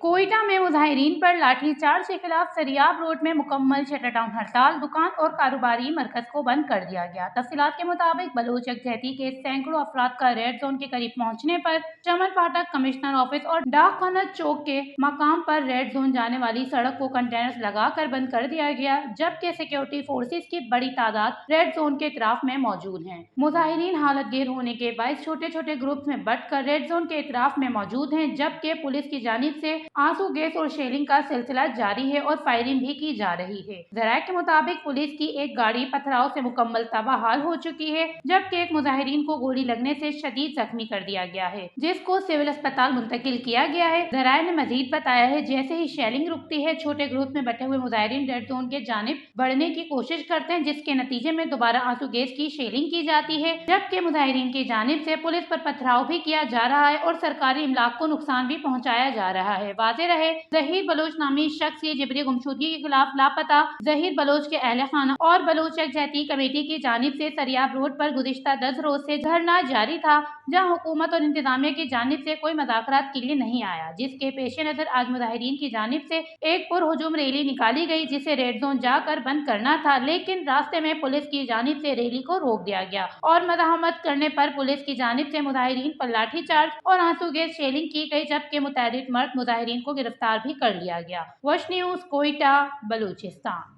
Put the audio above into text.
کوئٹہ میں مظاہرین پر لاٹھی چارج کے خلاف سریاب روڈ میں مکمل شٹر ڈاؤن ہڑتال، دکان اور کاروباری مرکز کو بند کر دیا گیا۔ تفصیلات کے مطابق بلوچ یکجہتی کے سینکڑوں افراد کا ریڈ زون کے قریب پہنچنے پر چمن پھاٹک، کمشنر آفس اور ڈاک خانہ چوک کے مقام پر ریڈ زون جانے والی سڑک کو کنٹینرز لگا کر بند کر دیا گیا، جبکہ سیکورٹی فورسز کی بڑی تعداد ریڈ زون کے اطراف میں موجود ہیں۔ مظاہرین حالت گیر ہونے کے باعث چھوٹے چھوٹے گروپس میں بٹ کر ریڈ زون کے اطراف میں موجود ہیں، جبکہ پولیس کی جانب سے آنسو گیس اور شیلنگ کا سلسلہ جاری ہے اور فائرنگ بھی کی جا رہی ہے۔ ذرائع کے مطابق پولیس کی ایک گاڑی پتھراؤ سے مکمل تباہ حال ہو چکی ہے، جبکہ ایک مظاہرین کو گولی لگنے سے شدید زخمی کر دیا گیا ہے، جس کو سول اسپتال منتقل کیا گیا ہے۔ ذرائع نے مزید بتایا ہے جیسے ہی شیلنگ رکتی ہے، چھوٹے گروپ میں بٹے ہوئے مظاہرین ریڈ زون کے جانب بڑھنے کی کوشش کرتے ہیں، جس کے نتیجے میں دوبارہ آنسو گیس کی شیلنگ کی جاتی ہے، جبکہ مظاہرین کی جانب سے پولیس پر پتھراؤ بھی کیا جا رہا ہے اور سرکاری املاک کو نقصان بھی پہنچایا جا رہا ہے۔ واضح رہے، ظہیر بلوچ نامی شخص کی جبری گمشدگی کے خلاف لاپتہ ظہیر بلوچ کے اہل خانہ اور بلوچ یکجہتی کمیٹی کی جانب سے سریاب روڈ پر گزشتہ 10 روز سے دھرنا جاری تھا، جہاں حکومت اور انتظامیہ کی جانب سے کوئی مذاکرات کے لیے نہیں آیا، جس کے پیش نظر آج مظاہرین کی جانب سے ایک پرہجوم ریلی نکالی گئی جسے ریڈ زون جا کر بند کرنا تھا، لیکن راستے میں پولیس کی جانب سے ریلی کو روک دیا گیا اور مزاحمت کرنے پر پولیس کی جانب سے مظاہرین پر لاٹھی چارج اور آنسو گیس شیلنگ کی گئی، جبکہ متعدد مرد مظاہرین کو گرفتار بھی کر لیا گیا۔ وش نیوز، کوئٹہ، بلوچستان۔